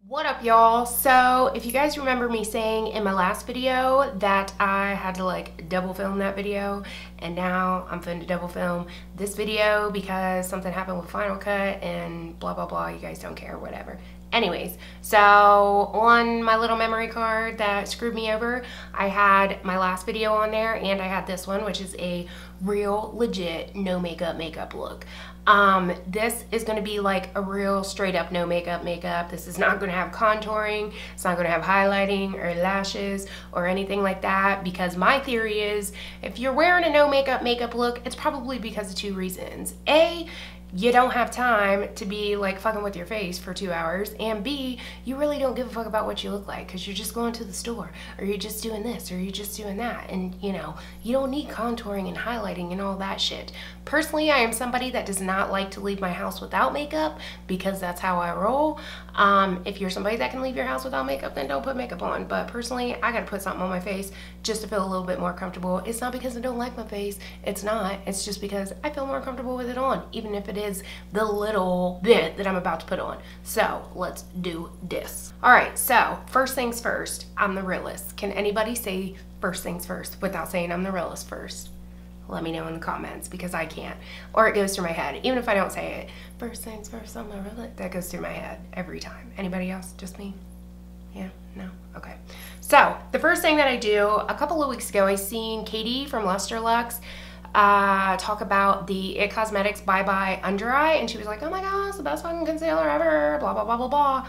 What up, y'all? So if you guys remember me saying in my last video that I had to like double film that video, and now I'm finna double film this video because something happened with Final Cut and blah blah blah, you guys don't care, whatever. Anyways, so on my little memory card that screwed me over, I had my last video on there and I had this one, which is a real legit no makeup look. This is going to be like a real straight up no makeup. This is not going to have contouring. It's not going to have highlighting or lashes or anything like that, because my theory is if you're wearing a no makeup look, it's probably because of two reasons. A, you don't have time to be like fucking with your face for 2 hours, and B, you really don't give a fuck about what you look like because you're just going to the store, or you're just doing this, or you're just doing that, and you know, you don't need contouring and highlighting and all that shit. Personally, I am somebody that does not like to leave my house without makeup because that's how I roll. If you're somebody that can leave your house without makeup, then don't put makeup on. But personally, I gotta put something on my face just to feel a little bit more comfortable. It's not because I don't like my face. It's not. It's just because I feel more comfortable with it on, even if it is the little bit that I'm about to put on. So let's do this. All right, so first things first, I'm the realist. Can anybody say first things first without saying I'm the realist first? Let me know in the comments, because I can't, or it goes through my head. Even if I don't say it, first things first, I'm the realist, that goes through my head every time. Anybody else? Just me? Yeah? No? Okay. So the first thing that I do, a couple of weeks ago, I seen Katie from Luster Lux talk about the It Cosmetics Bye Bye Under Eye, and she was like, oh my gosh, the best fucking concealer ever, blah blah blah blah blah.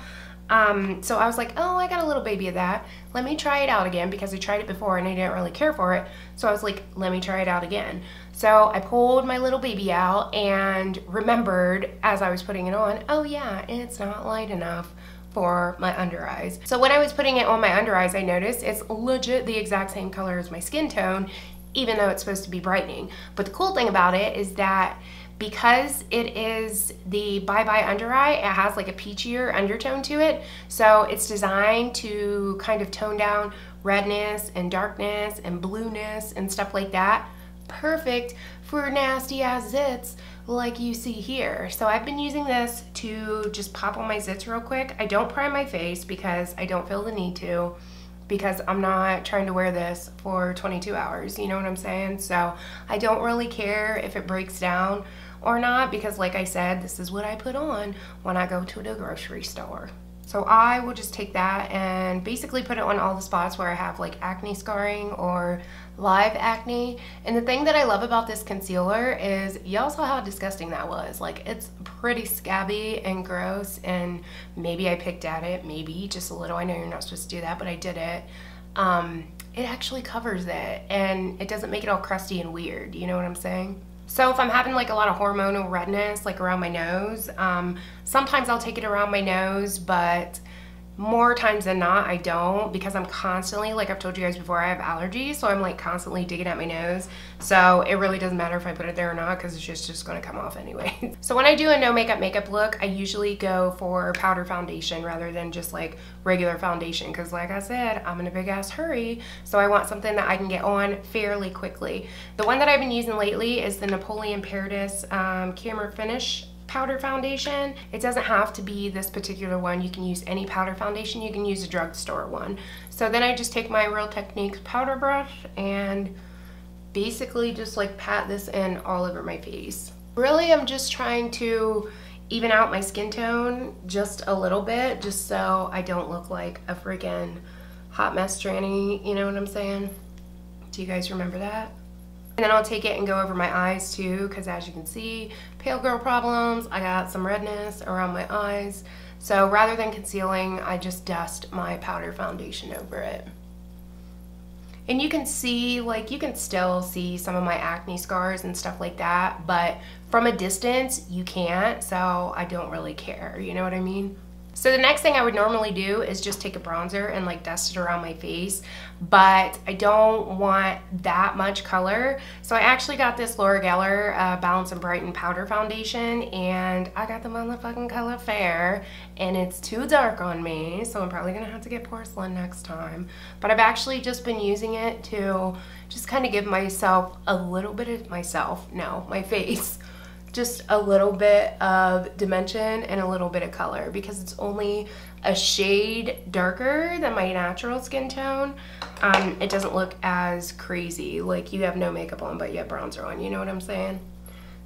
So I was like, oh, I got a little baby of that, let me try it out again, because I tried it before and I didn't really care for it. So I was like, let me try it out again. So I pulled my little baby out and remembered as I was putting it on, oh yeah, it's not light enough for my under eyes. So when I was putting it on my under eyes, I noticed it's legit the exact same color as my skin tone, even though it's supposed to be brightening. But the cool thing about it is that because it is the Bye Bye Under Eye, it has like a peachier undertone to it. So it's designed to kind of tone down redness and darkness and blueness and stuff like that. Perfect for nasty ass zits like you see here. So I've been using this to just pop on my zits real quick. I don't prime my face because I don't feel the need to, because I'm not trying to wear this for 22 hours, you know what I'm saying? So I don't really care if it breaks down or not, because like I said, this is what I put on when I go to the grocery store. So I will just take that and basically put it on all the spots where I have like acne scarring or live acne. And the thing that I love about this concealer is, y'all saw how disgusting that was. Like, it's pretty scabby and gross, and maybe I picked at it, maybe just a little. I know you're not supposed to do that, but I did it. It actually covers it, and it doesn't make it all crusty and weird, you know what I'm saying? So if I'm having like a lot of hormonal redness like around my nose, sometimes I'll take it around my nose, but more times than not I don't, because I'm constantly, like I've told you guys before, I have allergies, so I'm like constantly digging at my nose. So it really doesn't matter if I put it there or not, because it's just gonna come off anyway. So when I do a no makeup look, I usually go for powder foundation rather than just like regular foundation, because like I said, I'm in a big ass hurry, so I want something that I can get on fairly quickly. The one that I've been using lately is the Napolean Perdis Camera Finish powder foundation. It doesn't have to be this particular one. You can use any powder foundation. You can use a drugstore one. So then I just take my Real Techniques powder brush and basically just like pat this in all over my face. Really, I'm just trying to even out my skin tone just a little bit, just so I don't look like a freaking hot mess tranny, you know what I'm saying? Do you guys remember that? And then I'll take it and go over my eyes too, because as you can see, pale girl problems, I got some redness around my eyes. So rather than concealing, I just dust my powder foundation over it. And you can see, like, you can still see some of my acne scars and stuff like that, but from a distance, you can't, so I don't really care, you know what I mean? So the next thing I would normally do is just take a bronzer and like dust it around my face, but I don't want that much color. So I actually got this Gellar Balance&Brighten powder foundation, and I got the motherfucking color Fair, and it's too dark on me, so I'm probably gonna have to get porcelain next time. But I've actually just been using it to just kind of give myself a little bit of my face, just a little bit of dimension and a little bit of color, because it's only a shade darker than my natural skin tone, it doesn't look as crazy. Like you have no makeup on, but you have bronzer on, you know what I'm saying?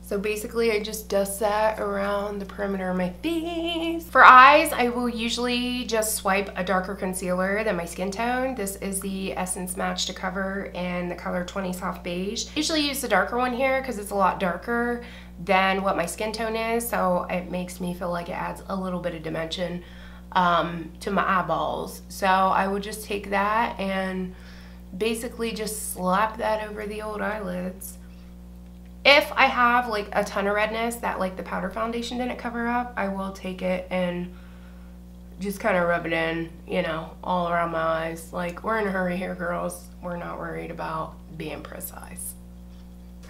So basically I just dust that around the perimeter of my face. For eyes, I will usually just swipe a darker concealer than my skin tone. This is the Essence Match to Cover in the color 20 Soft Beige. I usually use the darker one here because it's a lot darker than what my skin tone is, so it makes me feel like it adds a little bit of dimension to my eyeballs. So I would just take that and basically just slap that over the old eyelids. If I have like a ton of redness that like the powder foundation didn't cover up, I will take it and just kind of rub it in, you know, all around my eyes. Like, we're in a hurry here, girls. We're not worried about being precise.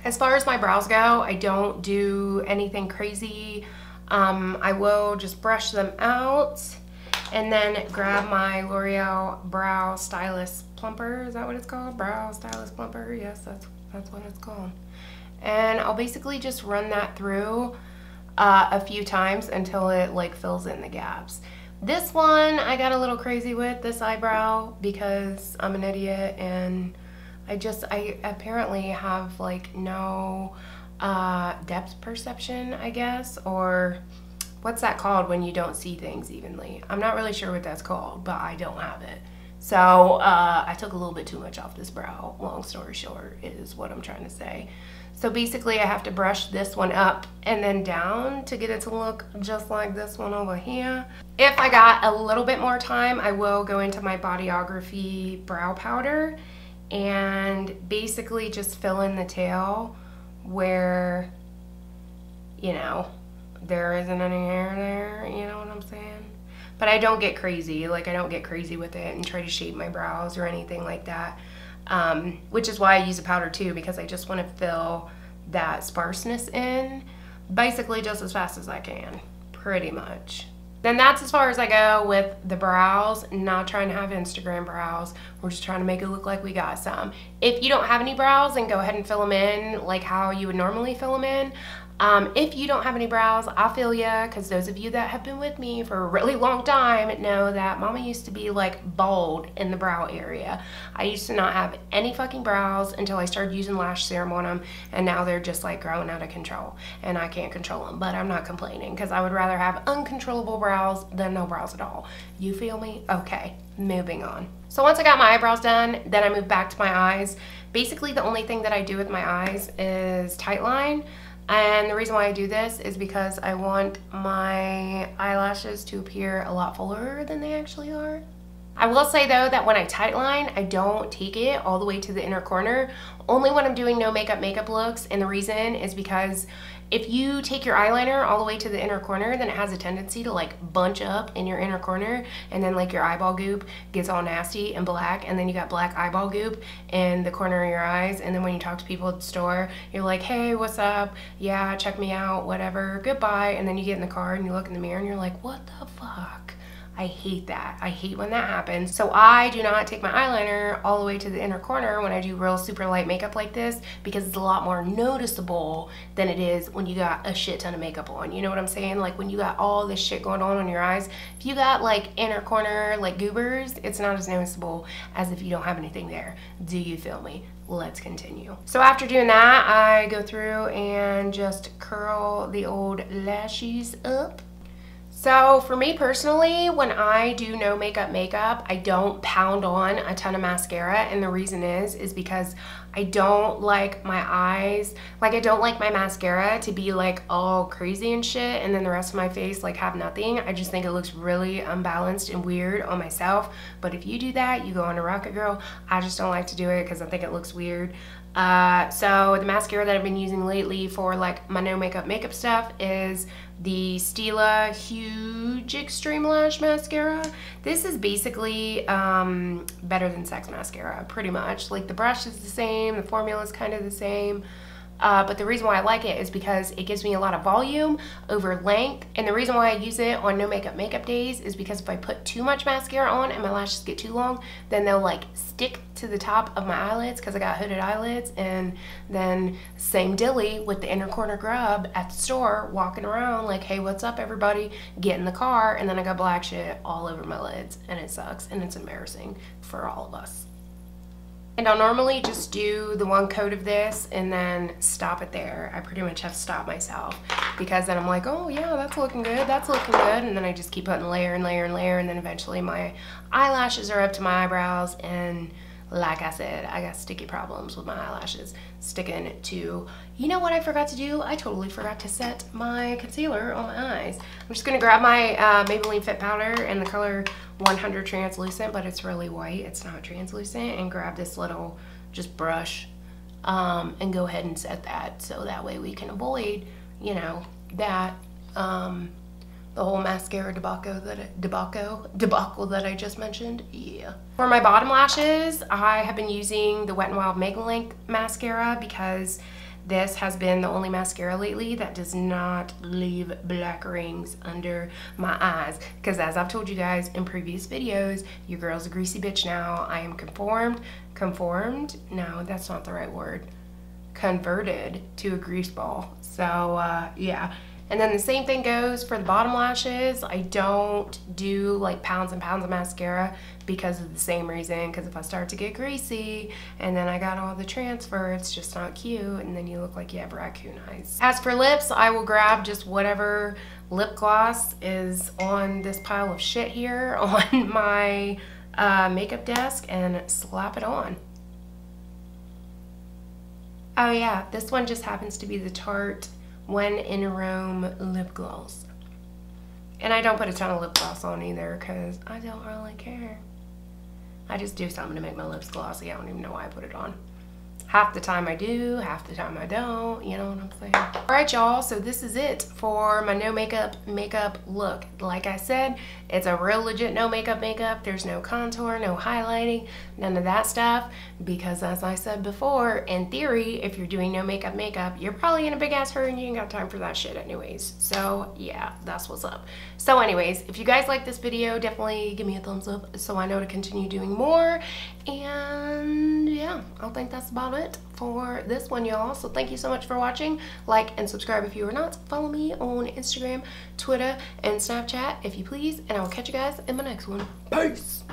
As far as my brows go, I don't do anything crazy. I will just brush them out and then grab my L'Oreal Brow Stylist Plumper. Is that what it's called? Brow Stylist Plumper? Yes, that's what it's called. And I'll basically just run that through a few times until it like fills in the gaps. This one I got a little crazy with, this eyebrow, because I'm an idiot and I apparently have like no depth perception, I guess, or what's that called when you don't see things evenly? I'm not really sure what that's called, but I don't have it. So I took a little bit too much off this brow, long story short, is what I'm trying to say. So basically I have to brush this one up and then down to get it to look just like this one over here. If I got a little bit more time, I will go into my Bodyography brow powder and basically just fill in the tail where, you know, there isn't any hair there, you know what I'm saying? But I don't get crazy, like I don't get crazy with it and try to shape my brows or anything like that. Which is why I use a powder too, because I just want to fill that sparseness in basically just as fast as I can, pretty much. Then that's as far as I go with the brows. Not trying to have Instagram brows, we're just trying to make it look like we got some. If you don't have any brows, then go ahead and fill them in like how you would normally fill them in. If you don't have any brows, I feel ya, because those of you that have been with me for a really long time know that mama used to be like bald in the brow area. I used to not have any fucking brows until I started using lash serum on them, and now they're just like growing out of control and I can't control them, but I'm not complaining because I would rather have uncontrollable brows than no brows at all. You feel me? Okay, moving on. So once I got my eyebrows done, then I moved back to my eyes. Basically the only thing that I do with my eyes is tightline. And the reason why I do this is because I want my eyelashes to appear a lot fuller than they actually are. I will say though that when I tightline, I don't take it all the way to the inner corner, only when I'm doing no makeup looks, and the reason is because if you take your eyeliner all the way to the inner corner, then it has a tendency to like bunch up in your inner corner, and then like your eyeball goop gets all nasty and black, and then you got black eyeball goop in the corner of your eyes, and then when you talk to people at the store, you're like, hey, what's up? Yeah, check me out, whatever, goodbye, and then you get in the car and you look in the mirror and you're like, what the fuck? I hate that. I hate when that happens. So I do not take my eyeliner all the way to the inner corner when I do real super light makeup like this, because it's a lot more noticeable than it is when you got a shit ton of makeup on. You know what I'm saying? Like when you got all this shit going on your eyes, if you got like inner corner like goobers, it's not as noticeable as if you don't have anything there. Do you feel me? Let's continue. So after doing that, I go through and just curl the old lashes up. So for me personally, when I do no makeup, I don't pound on a ton of mascara, and the reason is because I don't like my eyes, like I don't like my mascara to be like all crazy and shit, and then the rest of my face like have nothing. I just think it looks really unbalanced and weird on myself. But if you do that, you go on a rocket, girl. I just don't like to do it because I think it looks weird. So the mascara that I've been using lately for like my no makeup stuff is the Stila Huge Extreme Lash Mascara. This is basically better than Sex Mascara, pretty much. Like the brush is the same, the formula is kind of the same. But the reason why I like it is because it gives me a lot of volume over length, and the reason why I use it on no makeup days is because if I put too much mascara on and my lashes get too long, then they'll like stick to to the top of my eyelids because I got hooded eyelids, and then same dilly with the inner corner grub at the store, walking around like, hey, what's up everybody, get in the car, and then I got black shit all over my lids, and it sucks and it's embarrassing for all of us. And I'll normally just do the one coat of this and then stop it there. I pretty much have to stop myself because then I'm like, oh yeah, that's looking good, that's looking good. And then I just keep putting layer and layer and layer, and then eventually my eyelashes are up to my eyebrows. And like I said, I got sticky problems with my eyelashes sticking to, you know what I forgot to do? I totally forgot to set my concealer on my eyes. I'm just gonna grab my Maybelline Fit Powder in the color 100 Translucent, but it's really white, it's not translucent, and grab this little just brush and go ahead and set that, so that way we can avoid, you know, that the whole mascara debacle that I just mentioned. Yeah. For my bottom lashes, I have been using the WetNWild MegaLength mascara because this has been the only mascara lately that does not leave black rings under my eyes. Because as I've told you guys in previous videos, your girl's a greasy bitch now. I am conformed? No, that's not the right word. Converted to a grease ball. So yeah. And then the same thing goes for the bottom lashes. I don't do like pounds and pounds of mascara because of the same reason, because if I start to get greasy and then I got all the transfer, it's just not cute, and then you look like you have raccoon eyes. As for lips, I will grab just whatever lip gloss is on this pile of shit here on my makeup desk and slap it on. Oh yeah, this one just happens to be the Tarte When in Rome lip gloss. And I don't put a ton of lip gloss on either because I don't really care. I just do something to make my lips glossy. I don't even know why I put it on. Half the time I do, half the time I don't, you know what I'm saying? Alright y'all, so this is it for my no makeup look. Like I said, it's a real legit no makeup. There's no contour, no highlighting, none of that stuff, because as I said before, in theory, if you're doing no makeup, you're probably in a big ass hurry and you ain't got time for that shit anyways. So yeah, that's what's up. So anyways, if you guys like this video, definitely give me a thumbs up so I know to continue doing more. And yeah, I think that's about it for this one, y'all. So thank you so much for watching. Like and subscribe if you are not. Follow me on Instagram, Twitter, and Snapchat if you please, and I will catch you guys in my next one. Peace.